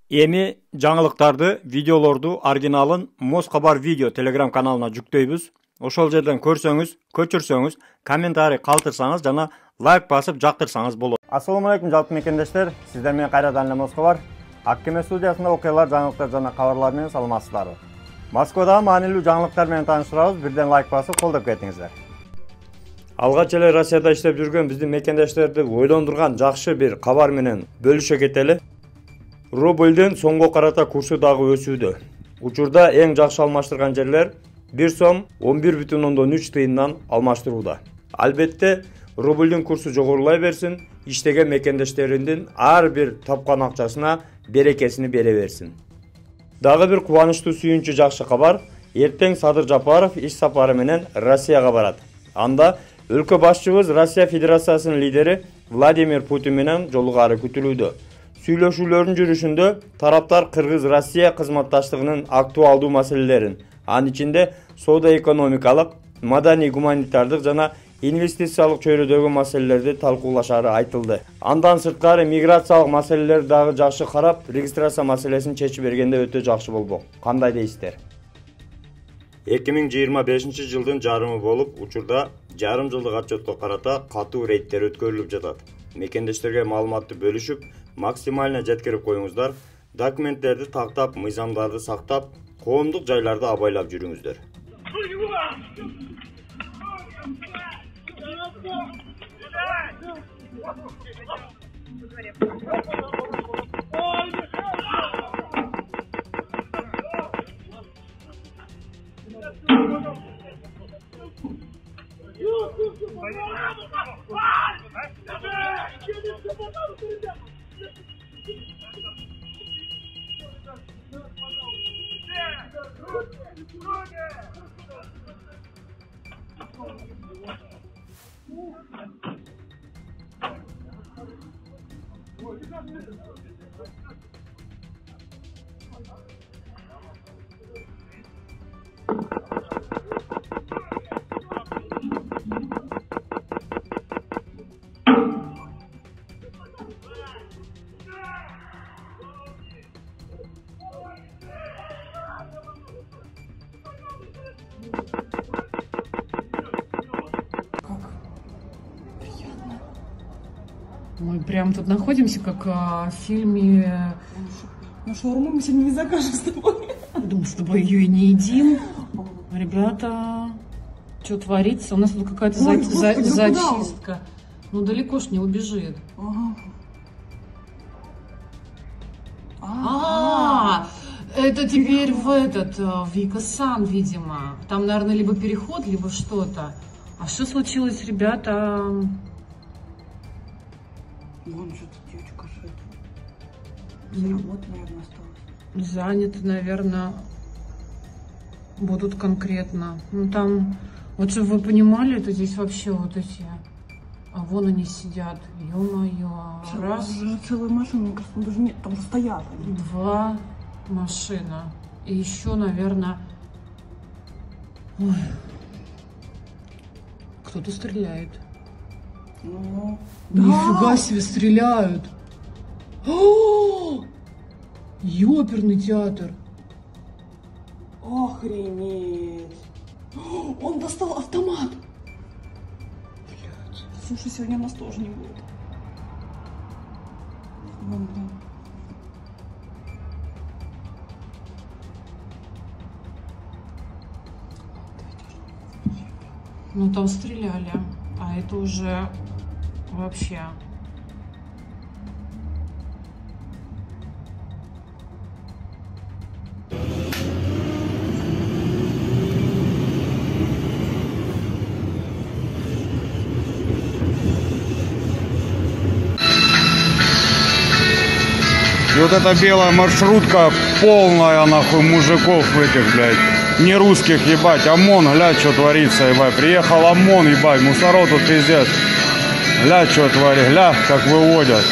Эми жаңылыктарды, видеолорду оригиналын Москабар видео телеграм каналына жүктөйбүз. Ошол жерден көрсөңүз, көчүрсөңүз, комментарий калтырсаңыз жана лайк басып жактырсаңыз болот. Ассаламу алейкум жалпы мекендештер. Сиздер менен кайрадан эле Москабар. Аккеме студиясында окуялар, жаңылыктар жана кабарлар менен саламатсыздарбы. Москвадагы маанилүү жаңылыктар менен тааныштырабыз. Бирден лайк басып колдоп кетиңиздер. Алгач эле Россияда иштеп жүргөн биздин мекендештерди ойлондурган жакшы бир кабар менен бөлүшө кетели. Рубльдин сомго карата курсу дагы өсүүдө. Учурда эң жакшы алмаштырган жерлер 1 сом 11,3 тыйындан алмаштырууда. Албетте, рубльдин курсу жогорулай берсин, иштеген мекендештериндин ар бир тапкан акчасына берекесини бере берсин. Дагы бир кубанычтуу сүйүнчү жакшы кабар. Эртең Садыр Жапаров иш сапары менен Россияга барат. Анда өлкө башчыбыз Россия Федерациясынын лидери Владимир Путин менен жолугары күтүлүүдө. Сүйлөшүүлөрдүн жүрүшүндө тараптар Кыргыз-Россия кызматташтыгынын актуалдуу маселелерин, анын ичинде соода-экономикалык, маданий-гуманитардык жана инвестициялык чөйрөдөгү маселелерди талкуулашары айтылды. Андан сырткары миграциялык маселелерди дагы жакшы карап, регистрация маселесин чечип бергенде өтө жакшы болбок. Кандай дейсиздер? 2025 жылдын жарымы болуп, учурда жарым жылдык отчетко карата катуу рейдтер өткөрүлүп жатат. Мекендештерге маалыматты бөлүшүп, максимально жеткирип коюңуздар. Документтерди тактап, мыйзамдарды сактап, коомдук жайларды абайлап жүрүңүздөр. Мы прям тут находимся, как в фильме. Ну, шаурму мы сегодня не закажем с тобой. Думаю, с тобой ее и не едим. Ребята, что творится? У нас тут какая-то зачистка. Ну, далеко ж не убежит. Это теперь в Вика-Сан, видимо. Там, наверное, либо переход, либо что-то. А что случилось, ребята? Вон что-то девочка шит. Без работы, наверное, осталось. Заняты, наверное, будут конкретно. Ну там, вот чтобы вы понимали, это здесь вообще вот эти. А вон они сидят. Ё-моё. Раз. Целая машина, даже нет, там же стоят. 2 машина. И еще, наверное. Ой. Кто-то стреляет. Ну, нифига себе, стреляют. О! Ёперный театр. Охренеть. Он достал автомат. Блядь. Слушай, сегодня нас тоже не будет. Ну там стреляли, а это уже вообще. И вот эта белая маршрутка полная, нахуй, мужиков этих, блядь, не русских, ебать. ОМОН, глядь, что творится, ебать. Приехал ОМОн, ебать, мусоров тут пиздец. Глядь, что творит, глядь, как выводят.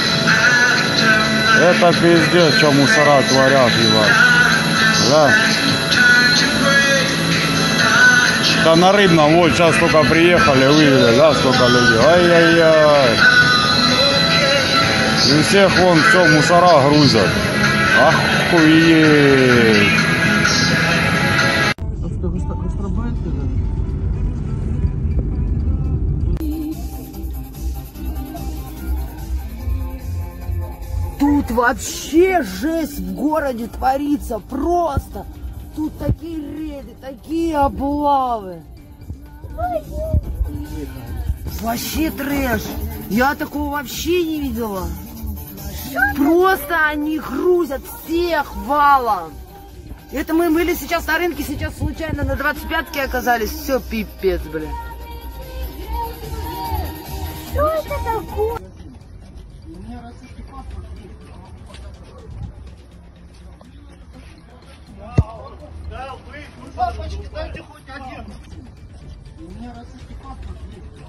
Это пиздец, что мусора творят, ебать. Глядь. Да на Рыбном, вот, сейчас только приехали, вывели, да, сколько людей. Ай-яй-яй. И всех вон все мусора грузят. Охуеть. Тут вообще жесть в городе творится, просто. Тут такие рейды, такие облавы. Вообще трэш. Я такого вообще не видела. Просто они грузят всех валом. Это мы были сейчас на рынке, сейчас случайно на 25-ке оказались. Все, пипец, бля. Что это такое? Папочки, дайте хоть один. У меня российский паспорт есть.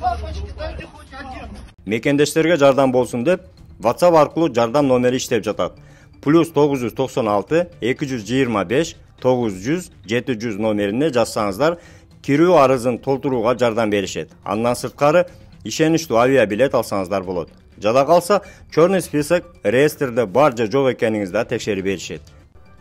Папочки, дайте хоть один. Мекендештерге жардам болсун деп WhatsApp аркылуу жардам номери иштеп жатат. +996 225 900 700 номерине жазсаңыздар кирүү арызын толтурууга жардам беришет. Андан сырткары ишеничтүү авиабилет алсаңыздар болот. Жада калса черный список реестрде бар же жок экениңизди текшерип беришет.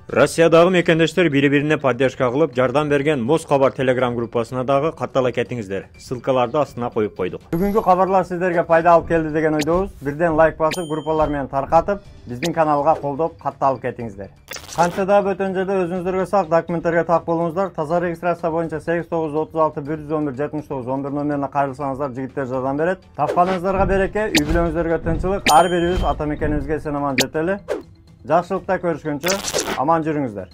Россиядагы мекендештер бири-бирине поддержка кылып жардам берген Москабар телеграм группасына дагы каттала кетиңиздер. Ссылкаларды астына коюп койдук. Бүгүнкү кабарлар сиздерге пайда алып келди деген ойдобуз. Бирден лайк басып, группалар менен таркатып, биздин каналга колдоп катталып кетиңиздер. Канча да бөтөн жерде өзүңүздөргө сак документтерге так болуңуздар. Таза регистрация боюнча 8936 111 79 11 номерине кайрылсаңыздар жигиттер жардам берет. Тапканыңыздарга береке, үй бүлөңүздөргө тынчылык, ар бирибиз ата мекенибизге эсен аман жетели. Жакшылыкта көрүшкөнчө аман жүрүңүздөр.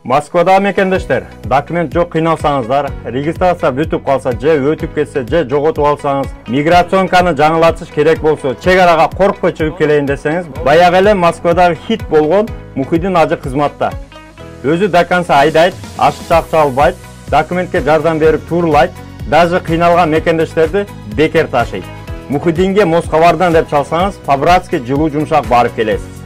Москвада мекендештер, документ жок кыйналсаңыздар, регистрация бүтүп калса же өтүп кетсе же жоготуп алсаңыз, миграционканы жаңылатыш керек болсо, чек арага коркпой чыгып келейин десеңиз, баягы эле Москвадагы хит болгон Мухиддин ажы кызматта. Өзү до конца айдайт, ашыкча акча албайт, документке жардам берип турлайт, даже кыйналган мекендештерди бекер ташыйт. Мухиддинге Москабардан деп чалсаңыз, по-братски жылуу жумшак барып келесиз.